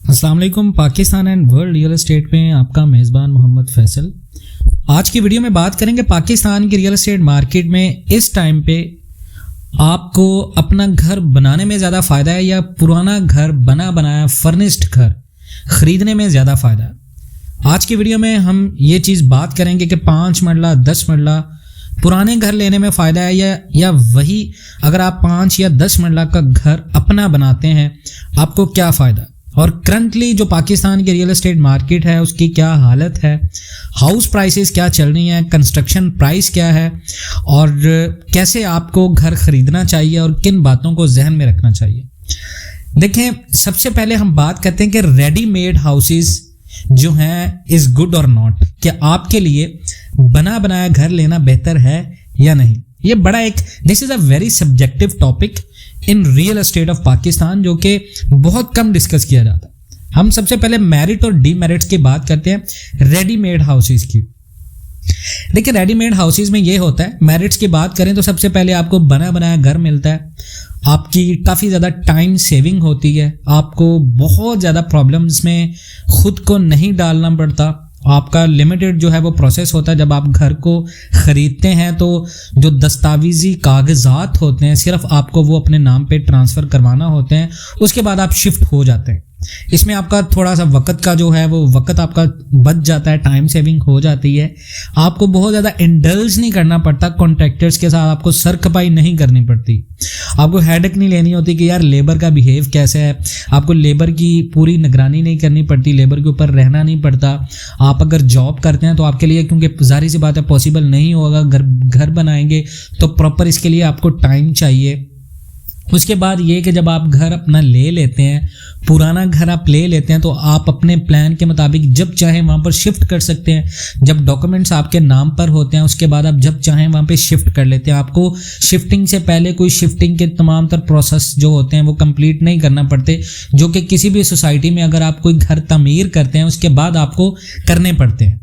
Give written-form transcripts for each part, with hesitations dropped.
अस्सलाम वालेकुम। Pakistan and world real estate में आपका मेज़बान मोहम्मद फैसल। आज की वीडियो में बात करेंगे पाकिस्तान की रियल एस्टेट मार्केट में इस टाइम पे आपको अपना घर बनाने में ज़्यादा फ़ायदा है या पुराना घर बना बनाया फर्निश्ड घर ख़रीदने में ज़्यादा फ़ायदा है। आज की वीडियो में हम ये चीज़ बात करेंगे कि 5 मरला 10 मरला पुराने घर लेने में फ़ायदा है या वही अगर आप 5 या 10 मरला का घर अपना बनाते हैं आपको क्या फ़ायदा। और करंटली जो पाकिस्तान की रियल एस्टेट मार्केट है उसकी क्या हालत है, हाउस प्राइसेस क्या चल रही हैं, कंस्ट्रक्शन प्राइस क्या है और कैसे आपको घर ख़रीदना चाहिए और किन बातों को जहन में रखना चाहिए। देखें, सबसे पहले हम बात करते हैं कि रेडीमेड हाउसेस जो हैं इज़ गुड और नॉट, क्या आपके लिए बना बनाया घर लेना बेहतर है या नहीं। ये बड़ा एक this is a very subjective topic in real estate of Pakistan जो कि बहुत कम डिस्कस किया जाता है। हम सबसे पहले मेरिट और डीमेरिट्स की बात करते हैं रेडीमेड हाउसेस की। देखिए, रेडीमेड हाउसेस में ये होता है, मेरिट्स की बात करें तो सबसे पहले आपको बना बनाया घर मिलता है, आपकी काफ़ी ज़्यादा टाइम सेविंग होती है, आपको बहुत ज़्यादा प्रॉब्लम्स में खुद को नहीं डालना पड़ता, आपका लिमिटेड जो है वो प्रोसेस होता है। जब आप घर को ख़रीदते हैं तो जो दस्तावेजी कागजात होते हैं सिर्फ आपको वो अपने नाम पे ट्रांसफ़र करवाना होते हैं, उसके बाद आप शिफ्ट हो जाते हैं। इसमें आपका थोड़ा सा वक्त का जो है वो वक्त आपका बच जाता है, टाइम सेविंग हो जाती है, आपको बहुत ज़्यादा इंडल्ज नहीं करना पड़ता, कॉन्ट्रैक्टर्स के साथ आपको सर खपाई नहीं करनी पड़ती, आपको हेडेक नहीं लेनी होती कि यार लेबर का बिहेव कैसे है, आपको लेबर की पूरी निगरानी नहीं करनी पड़ती, लेबर के ऊपर रहना नहीं पड़ता। आप अगर जॉब करते हैं तो आपके लिए, क्योंकि जाहिर सी बात है पॉसिबल नहीं होगा, घर बनाएंगे तो प्रॉपर इसके लिए आपको टाइम चाहिए। उसके बाद ये कि जब आप घर अपना ले लेते हैं, पुराना घर आप ले लेते हैं तो आप अपने प्लान के मुताबिक जब चाहें वहाँ पर शिफ्ट कर सकते हैं। जब डॉक्यूमेंट्स आपके नाम पर होते हैं उसके बाद आप जब चाहें वहाँ पे शिफ्ट कर लेते हैं। आपको शिफ्टिंग से पहले कोई शिफ्टिंग के तमाम तर प्रोसेस जो होते हैं वो कंप्लीट नहीं करना पड़ते, जो कि किसी भी सोसाइटी में अगर आप कोई घर तमीर करते हैं उसके बाद आपको करने पड़ते हैं।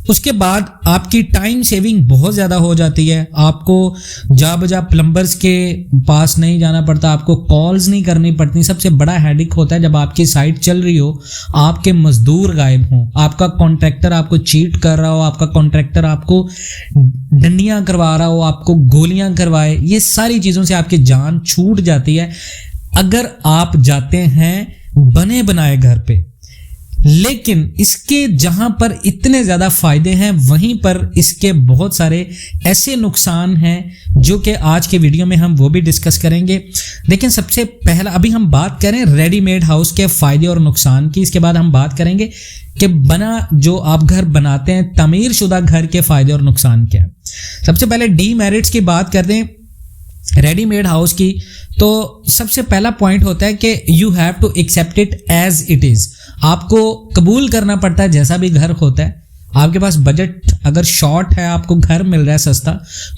उसके बाद आपकी टाइम सेविंग बहुत ज़्यादा हो जाती है, आपको जा बजा प्लम्बर्स के पास नहीं जाना पड़ता, आपको कॉल्स नहीं करनी पड़ती। सबसे बड़ा हेडेक होता है जब आपकी साइट चल रही हो, आपके मजदूर गायब हों, आपका कॉन्ट्रैक्टर आपको चीट कर रहा हो, आपका कॉन्ट्रैक्टर आपको डंडियाँ करवा रहा हो, आपको गोलियाँ करवाए, ये सारी चीज़ों से आपकी जान छूट जाती है अगर आप जाते हैं बने बनाए घर पे। लेकिन इसके जहां पर इतने ज़्यादा फ़ायदे हैं वहीं पर इसके बहुत सारे ऐसे नुकसान हैं जो कि आज के वीडियो में हम वो भी डिस्कस करेंगे। लेकिन सबसे पहला अभी हम बात करें रेडीमेड हाउस के फ़ायदे और नुकसान की, इसके बाद हम बात करेंगे कि बना जो आप घर बनाते हैं तमीर शुदा घर के फ़ायदे और नुकसान क्या है। सबसे पहले डीमेरिट्स की बात करते हैं रेडीमेड हाउस की, तो सबसे पहला पॉइंट होता है कि you have to accept it as it is. आपको कबूल करना पड़ता है जैसा भी घर होता है। आपके पास बजट अगर शॉर्ट है, आपको घर मिल रहा है सस्ता,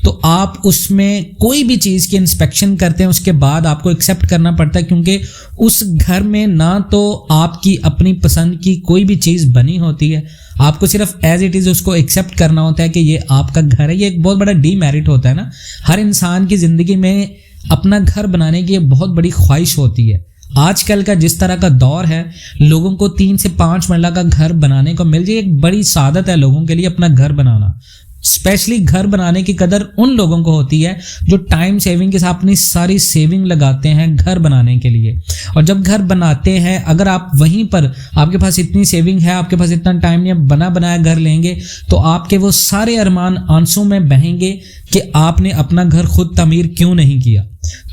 तो आप उसमें कोई भी चीज़ की इंस्पेक्शन करते हैं उसके बाद आपको एक्सेप्ट करना पड़ता है, क्योंकि उस घर में ना तो आपकी अपनी पसंद की कोई भी चीज़ बनी होती है, आपको सिर्फ एज इट इज़ उसको एक्सेप्ट करना होता है कि ये आपका घर है। ये एक बहुत बड़ा डीमेरिट होता है ना, हर इंसान की ज़िंदगी में अपना घर बनाने की बहुत बड़ी ख्वाहिश होती है। आजकल का जिस तरह का दौर है, लोगों को 3 से 5 मरला का घर बनाने को मिल जाए, एक बड़ी सादत है लोगों के लिए अपना घर बनाना। स्पेशली घर बनाने की कदर उन लोगों को होती है जो टाइम सेविंग के साथ अपनी सारी सेविंग लगाते हैं घर बनाने के लिए। और जब घर बनाते हैं, अगर आप वहीं पर आपके पास इतनी सेविंग है, आपके पास इतना टाइम नहीं है, बना बनाया घर लेंगे तो आपके वो सारे अरमान आंसू में बहेंगे कि आपने अपना घर खुद तमीर क्यों नहीं किया।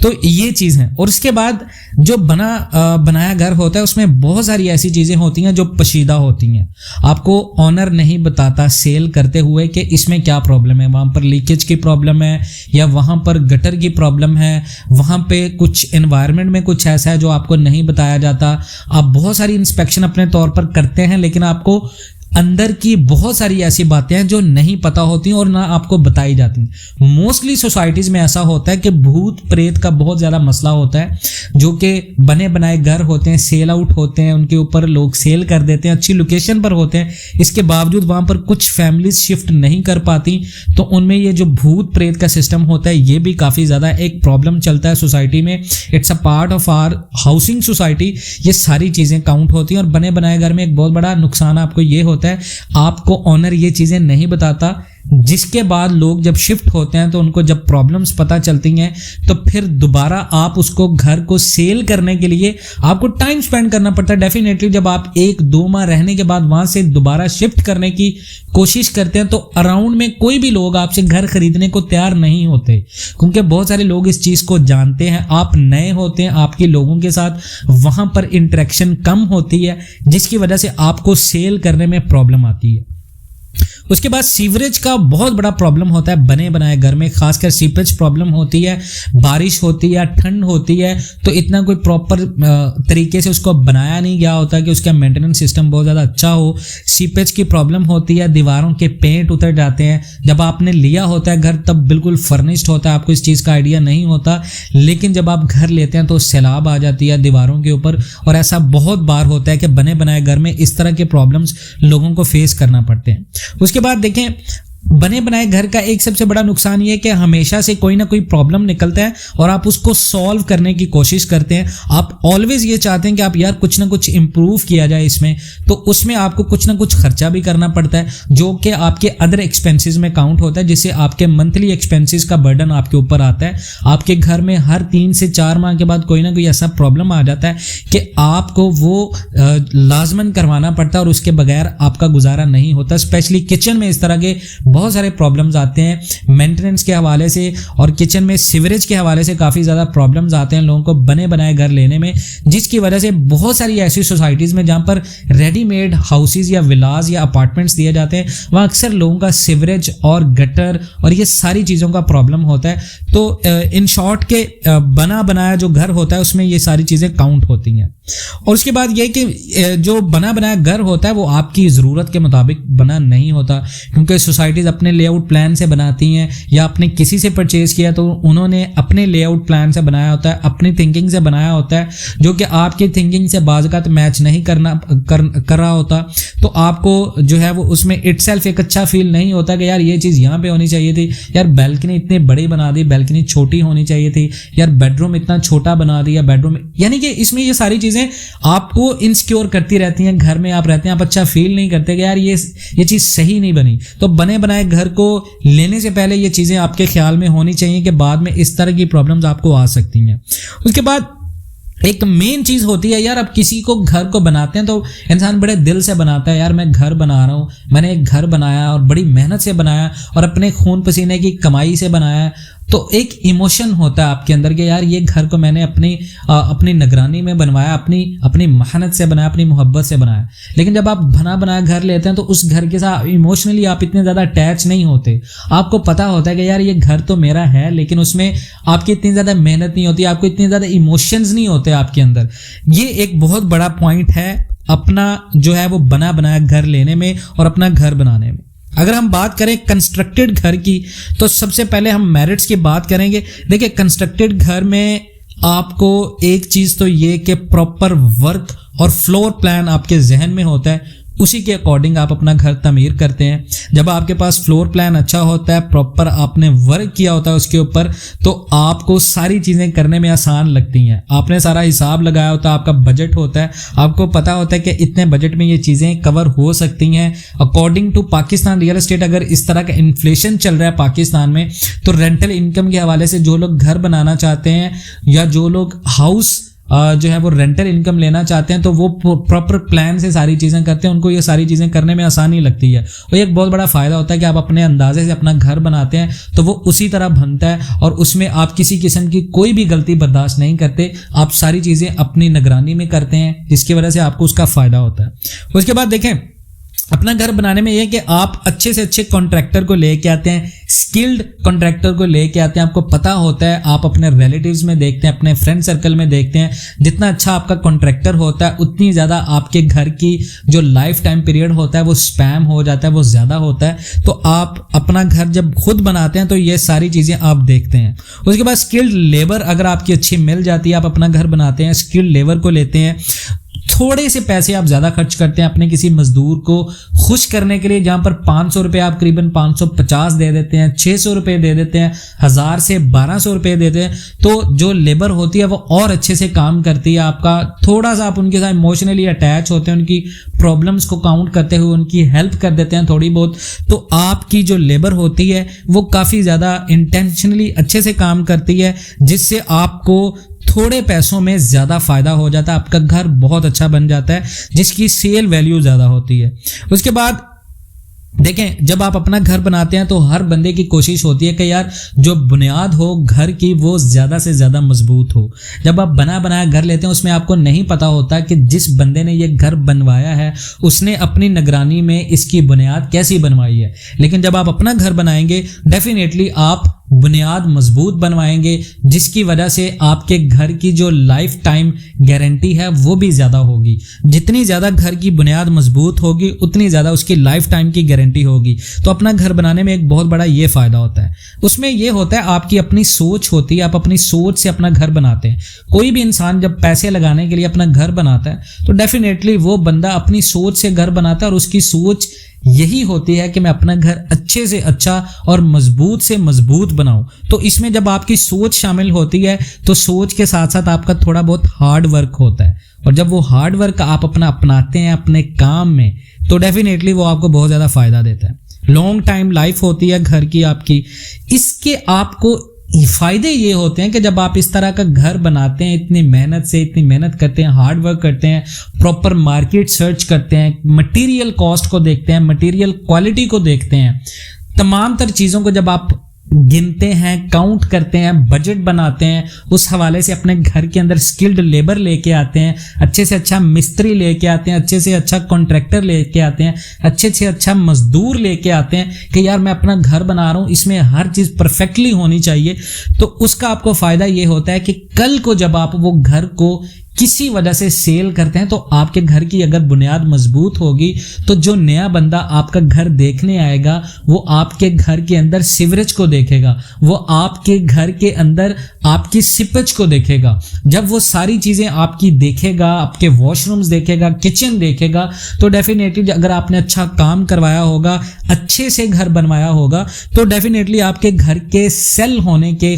तो ये चीज़ है। और उसके बाद जो बनाया घर होता है उसमें बहुत सारी ऐसी चीज़ें होती हैं जो पशीदा होती हैं, आपको ऑनर नहीं बताता सेल करते हुए कि इसमें क्या प्रॉब्लम है, वहाँ पर लीकेज की प्रॉब्लम है या वहाँ पर गटर की प्रॉब्लम है, वहाँ पे कुछ एनवायरनमेंट में कुछ ऐसा है जो आपको नहीं बताया जाता। आप बहुत सारी इंस्पेक्शन अपने तौर पर करते हैं लेकिन आपको अंदर की बहुत सारी ऐसी बातें हैं जो नहीं पता होती और ना आपको बताई जाती। मोस्टली सोसाइटीज में ऐसा होता है कि भूत प्रेत का बहुत ज़्यादा मसला होता है, जो कि बने बनाए घर होते हैं, सेल आउट होते हैं, उनके ऊपर लोग सेल कर देते हैं, अच्छी लोकेशन पर होते हैं, इसके बावजूद वहाँ पर कुछ फैमिलीज शिफ्ट नहीं कर पाती, तो उनमें ये जो भूत प्रेत का सिस्टम होता है ये भी काफ़ी ज़्यादा एक प्रॉब्लम चलता है सोसाइटी में। It's a part of our housing society. ये सारी चीज़ें काउंट होती हैं और बने बनाए घर में एक बहुत बड़ा नुकसान आपको ये होता है, आपको ऑनर ये चीज़ें नहीं बताता, जिसके बाद लोग जब शिफ्ट होते हैं तो उनको जब प्रॉब्लम्स पता चलती हैं तो फिर दोबारा आप उसको घर को सेल करने के लिए आपको टाइम स्पेंड करना पड़ता है। डेफिनेटली जब आप 1-2 माह रहने के बाद वहां से दोबारा शिफ्ट करने की कोशिश करते हैं तो अराउंड में कोई भी लोग आपसे घर खरीदने को तैयार नहीं होते, क्योंकि बहुत सारे लोग इस चीज़ को जानते हैं, आप नए होते हैं, आपके लोगों के साथ वहां पर इंटरेक्शन कम होती है, जिसकी वजह से आपको सेल करने में प्रॉब्लम आती है। उसके बाद सीवरेज का बहुत बड़ा प्रॉब्लम होता है बने बनाए घर में, खासकर सीपेज प्रॉब्लम होती है, बारिश होती है, ठंड होती है, तो इतना कोई प्रॉपर तरीके से उसको बनाया नहीं गया होता कि उसका मेंटेनेंस सिस्टम बहुत ज़्यादा अच्छा हो। सीपेज की प्रॉब्लम होती है, दीवारों के पेंट उतर जाते हैं, जब आपने लिया होता है घर तब बिल्कुल फर्निश्ड होता है, आपको इस चीज़ का आइडिया नहीं होता, लेकिन जब आप घर लेते हैं तो सैलाब आ जाती है दीवारों के ऊपर, और ऐसा बहुत बार होता है कि बने बनाए घर में इस तरह के प्रॉब्लम्स लोगों को फेस करना पड़ते हैं। उसके बाद देखें, बने बनाए घर का एक सबसे बड़ा नुकसान ये है कि हमेशा से कोई ना कोई प्रॉब्लम निकलता है और आप उसको सॉल्व करने की कोशिश करते हैं। आप ऑलवेज ये चाहते हैं कि आप यार कुछ ना कुछ इंप्रूव किया जाए इसमें, तो उसमें आपको कुछ ना कुछ खर्चा भी करना पड़ता है, जो कि आपके अदर एक्सपेंसेस में काउंट होता है, जिससे आपके मंथली एक्सपेंसेस का बर्डन आपके ऊपर आता है। आपके घर में हर 3 से 4 माह के बाद कोई ना कोई ऐसा प्रॉब्लम आ जाता है कि आपको वो लाजमन करवाना पड़ता है और उसके बगैर आपका गुजारा नहीं होता। स्पेशली किचन में इस तरह के बहुत सारे प्रॉब्लम्स आते हैं मेंटेनेंस के हवाले से, और किचन में सीवरेज के हवाले से काफ़ी ज़्यादा प्रॉब्लम्स आते हैं लोगों को बने बनाए घर लेने में, जिसकी वजह से बहुत सारी ऐसी सोसाइटीज़ में जहाँ पर रेडीमेड हाउसेज या विलाज या अपार्टमेंट्स दिए जाते हैं, वहाँ अक्सर लोगों का सीवरेज और गटर और ये सारी चीज़ों का प्रॉब्लम होता है। तो इन शॉर्ट के बना बनाया जो घर होता है उसमें ये सारी चीज़ें काउंट होती हैं। और उसके बाद ये कि जो बना बनाया घर होता है वो आपकी ज़रूरत के मुताबिक बना नहीं होता, क्योंकि सोसाइटीज़ अपने लेआउट प्लान से बनाती हैं, या आपने किसी से परचेज किया तो उन्होंने अपने लेआउट प्लान से बनाया होता है, अपनी थिंकिंग से बनाया होता है, जो कि आपकी थिंकिंग से बाज़-औक़ात मैच नहीं कर रहा होता। तो आपको जो है वो उसमें इटसेल्फ एक अच्छा फील नहीं होता कि यार ये चीज़ यहाँ पे होनी चाहिए थी, यार बैल्कनी इतनी बड़ी बना दी, बैल्कनी छोटी होनी चाहिए थी, यार बेडरूम इतना छोटा बना दिया, बेडरूम, यानी कि इसमें ये सारी चीज़ें आपको इनसिक्योर करती रहती हैं। घर में आप रहते हैं, आप अच्छा फील नहीं करते कि यार ये चीज़ सही नहीं बनी। तो बने बनाए घर को लेने से पहले ये चीज़ें आपके ख्याल में होनी चाहिए कि बाद में इस तरह की प्रॉब्लम्स आपको आ सकती हैं। उसके बाद एक मेन चीज़ होती है, यार अब किसी को घर को बनाते हैं तो इंसान बड़े दिल से बनाता है, यार मैं घर बना रहा हूँ, मैंने एक घर बनाया और बड़ी मेहनत से बनाया और अपने खून पसीने की कमाई से बनाया, तो एक इमोशन होता है आपके अंदर कि यार ये घर को मैंने अपनी निगरानी में बनवाया, अपनी मेहनत से बनाया, अपनी मोहब्बत से बनाया। लेकिन जब आप बना बनाया घर लेते हैं तो उस घर के साथ इमोशनली आप इतने ज़्यादा अटैच नहीं होते। आपको पता होता है कि यार ये घर तो मेरा है, लेकिन उसमें आपकी इतनी ज़्यादा मेहनत नहीं होती, आपको इतने ज़्यादा इमोशंस नहीं होते आपके अंदर। ये एक बहुत बड़ा पॉइंट है अपना जो है वो बना बनाया घर लेने में और अपना घर बनाने में। अगर हम बात करें कंस्ट्रक्टेड घर की, तो सबसे पहले हम मेरिट्स की बात करेंगे। देखिए, कंस्ट्रक्टेड घर में आपको एक चीज़ तो ये कि प्रॉपर वर्क और फ्लोर प्लान आपके जहन में होता है, उसी के अकॉर्डिंग आप अपना घर तमीर करते हैं। जब आपके पास फ्लोर प्लान अच्छा होता है, प्रॉपर आपने वर्क किया होता है उसके ऊपर, तो आपको सारी चीज़ें करने में आसान लगती हैं। आपने सारा हिसाब लगाया होता है, आपका बजट होता है, आपको पता होता है कि इतने बजट में ये चीज़ें कवर हो सकती हैं। According to Pakistan real estate, अगर इस तरह का इन्फ्लेशन चल रहा है पाकिस्तान में, तो रेंटल इनकम के हवाले से जो लोग घर बनाना चाहते हैं या जो लोग हाउस जो है वो रेंटल इनकम लेना चाहते हैं, तो वो प्रॉपर प्लान से सारी चीज़ें करते हैं, उनको ये सारी चीज़ें करने में आसानी लगती है। और एक बहुत बड़ा फ़ायदा होता है कि आप अपने अंदाजे से अपना घर बनाते हैं तो वो उसी तरह बनता है और उसमें आप किसी किस्म की कोई भी गलती बर्दाश्त नहीं करते। आप सारी चीज़ें अपनी निगरानी में करते हैं, जिसकी वजह से आपको उसका फ़ायदा होता है। उसके बाद देखें, अपना घर बनाने में ये कि आप अच्छे से अच्छे कॉन्ट्रैक्टर को लेके आते हैं, स्किल्ड कॉन्ट्रैक्टर को लेके आते हैं। आपको पता होता है, आप अपने रिलेटिव्स में देखते हैं, अपने फ्रेंड सर्कल में देखते हैं, जितना अच्छा आपका कॉन्ट्रैक्टर होता है उतनी ज़्यादा आपके घर की जो लाइफ टाइम पीरियड होता है वो स्पैम हो जाता है, वो ज़्यादा होता है। तो आप अपना घर जब खुद बनाते हैं तो ये सारी चीज़ें आप देखते हैं। उसके बाद स्किल्ड लेबर अगर आपकी अच्छी मिल जाती है, आप अपना घर बनाते हैं, स्किल्ड लेबर को लेते हैं, थोड़े से पैसे आप ज़्यादा खर्च करते हैं अपने किसी मजदूर को खुश करने के लिए, जहाँ पर 500 रुपये आप करीबन 550 दे देते हैं, 600 रुपये दे देते हैं, 1000 से 1200 रुपये देते हैं, तो जो लेबर होती है वो और अच्छे से काम करती है। आपका थोड़ा सा आप उनके साथ इमोशनली अटैच होते हैं, उनकी प्रॉब्लम्स को काउंट करते हुए उनकी हेल्प कर देते हैं थोड़ी बहुत, तो आपकी जो लेबर होती है वो काफ़ी ज़्यादा इंटेंशनली अच्छे से काम करती है, जिससे आपको थोड़े पैसों में ज़्यादा फायदा हो जाता है, आपका घर बहुत अच्छा बन जाता है, जिसकी सेल वैल्यू ज़्यादा होती है। उसके बाद देखें, जब आप अपना घर बनाते हैं तो हर बंदे की कोशिश होती है कि यार जो बुनियाद हो घर की वो ज़्यादा से ज़्यादा मजबूत हो। जब आप बना बनाया घर लेते हैं उसमें आपको नहीं पता होता कि जिस बंदे ने ये घर बनवाया है उसने अपनी निगरानी में इसकी बुनियाद कैसी बनवाई है। लेकिन जब आप अपना घर बनाएंगे डेफिनेटली आप बुनियाद मजबूत बनवाएंगे, जिसकी वजह से आपके घर की जो लाइफ टाइम गारंटी है वो भी ज़्यादा होगी। जितनी ज़्यादा घर की बुनियाद मजबूत होगी उतनी ज़्यादा उसकी लाइफ टाइम की गारंटी होगी। तो अपना घर बनाने में एक बहुत बड़ा ये फ़ायदा होता है। उसमें ये होता है आपकी अपनी सोच होती है, आप अपनी सोच से अपना घर बनाते हैं। कोई भी इंसान जब पैसे लगाने के लिए अपना घर बनाता है तो डेफिनेटली वो बंदा अपनी सोच से घर बनाता है, और उसकी सोच यही होती है कि मैं अपना घर अच्छे से अच्छा और मजबूत से मजबूत बनाऊं। तो इसमें जब आपकी सोच शामिल होती है तो सोच के साथ साथ आपका थोड़ा बहुत हार्ड वर्क होता है, और जब वो हार्ड वर्क आप अपना अपनाते हैं अपने काम में तो डेफिनेटली वो आपको बहुत ज़्यादा फायदा देता है। लॉन्ग टाइम लाइफ होती है घर की आपकी। इसके आपको फायदे ये होते हैं कि जब आप इस तरह का घर बनाते हैं, इतनी मेहनत करते हैं, हार्ड वर्क करते हैं, प्रॉपर मार्केट सर्च करते हैं, मटेरियल कॉस्ट को देखते हैं, मटेरियल क्वालिटी को देखते हैं, तमाम तर चीज़ों को जब आप गिनते हैं, काउंट करते हैं, बजट बनाते हैं, उस हवाले से अपने घर के अंदर स्किल्ड लेबर लेके आते हैं, अच्छे से अच्छा मिस्त्री लेके आते हैं, अच्छे से अच्छा कॉन्ट्रैक्टर लेके आते हैं, अच्छे से अच्छा मजदूर लेके आते हैं कि यार मैं अपना घर बना रहा हूँ, इसमें हर चीज़ परफेक्टली होनी चाहिए। तो उसका आपको फ़ायदा ये होता है कि कल को जब आप वो घर को किसी वजह से सेल करते हैं तो आपके घर की अगर बुनियाद मजबूत होगी तो जो नया बंदा आपका घर देखने आएगा वो आपके घर के अंदर सीवरेज को देखेगा, वो आपके घर के अंदर आपकी सिपेज को देखेगा। जब वो सारी चीज़ें आपकी देखेगा, आपके वॉशरूम्स देखेगा, किचन देखेगा, तो डेफिनेटली अगर आपने अच्छा काम करवाया होगा, अच्छे से घर बनवाया होगा, तो डेफिनेटली आपके घर के सेल होने के,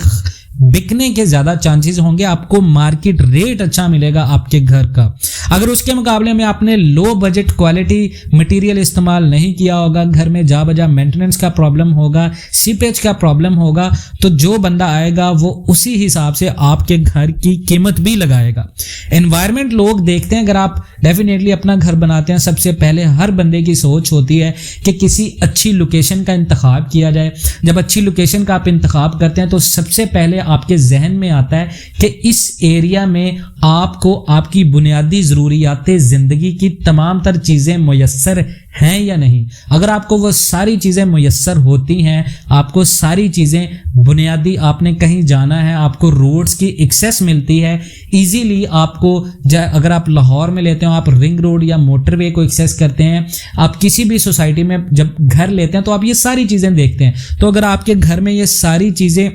बिकने के ज़्यादा चांसेस होंगे, आपको मार्केट रेट अच्छा मिलेगा आपके घर का। अगर उसके मुकाबले में आपने लो बजट क्वालिटी मटेरियल इस्तेमाल नहीं किया होगा, घर में जा बजा मेंटेनेंस का प्रॉब्लम होगा, सीपेज का प्रॉब्लम होगा, तो जो बंदा आएगा वो उसी हिसाब से आपके घर की कीमत भी लगाएगा। एनवायरनमेंट लोग देखते हैं, अगर आप डेफिनेटली अपना घर बनाते हैं सबसे पहले हर बंदे की सोच होती है कि किसी अच्छी लोकेशन का इंतखाब किया जाए। जब अच्छी लोकेशन का आप इंतखाब करते हैं तो सबसे पहले आपके जहन में आता है कि इस एरिया में आपको आपकी बुनियादी ज़रूरियात ज़िंदगी की तमाम तर चीज़ें मुयस्सर हैं या नहीं। अगर आपको वो सारी चीज़ें मुयस्सर होती हैं, आपको सारी चीज़ें बुनियादी, आपने कहीं जाना है, आपको रोड्स की एक्सेस मिलती है इजीली, आपको अगर आप लाहौर में लेते हो आप रिंग रोड या मोटरवे को एक्सेस करते हैं, आप किसी भी सोसाइटी में जब घर लेते हैं तो आप ये सारी चीज़ें देखते हैं। तो अगर आपके घर में ये सारी चीज़ें,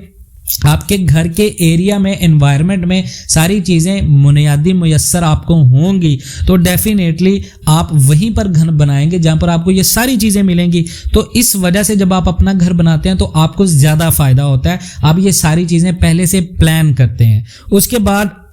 आपके घर के एरिया में, एनवायरनमेंट में सारी चीज़ें बुनियादी मुयस्सर आपको होंगी तो डेफिनेटली आप वहीं पर घर बनाएंगे जहाँ पर आपको ये सारी चीज़ें मिलेंगी। तो इस वजह से जब आप अपना घर बनाते हैं तो आपको ज़्यादा फ़ायदा होता है, आप ये सारी चीज़ें पहले से प्लान करते हैं। उसके बाद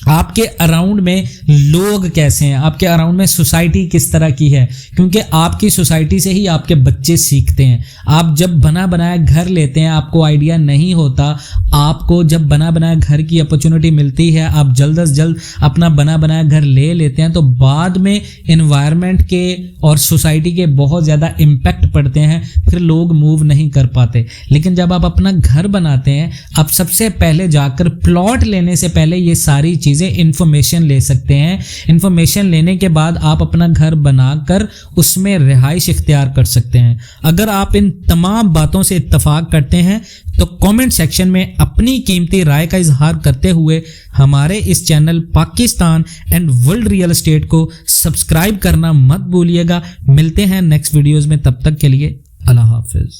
आपके अराउंड में लोग कैसे हैं, आपके अराउंड में सोसाइटी किस तरह की है, क्योंकि आपकी सोसाइटी से ही आपके बच्चे सीखते हैं। आप जब बना बनाया घर लेते हैं आपको आइडिया नहीं होता, आपको जब बना बनाया घर की अपॉर्चुनिटी मिलती है, आप जल्द से जल्द अपना बना बनाया घर ले लेते हैं, तो बाद में एनवायरनमेंट के और सोसाइटी के बहुत ज़्यादा इम्पैक्ट पड़ते हैं, फिर लोग मूव नहीं कर पाते। लेकिन जब आप अपना घर बनाते हैं, आप सबसे पहले जाकर प्लॉट लेने से पहले ये सारी चीज़ें इंफॉर्मेशन ले सकते हैं। इंफॉर्मेशन लेने के बाद आप अपना घर बनाकर उसमें रिहाइश इख्तियार कर सकते हैं। अगर आप इन तमाम बातों से इत्तफाक करते हैं तो कमेंट सेक्शन में अपनी कीमती राय का इजहार करते हुए हमारे इस channel Pakistan and world real estate को सब्सक्राइब करना मत भूलिएगा। मिलते हैं नेक्स्ट वीडियोस में, तब तक के लिए अल्लाह हाफिज।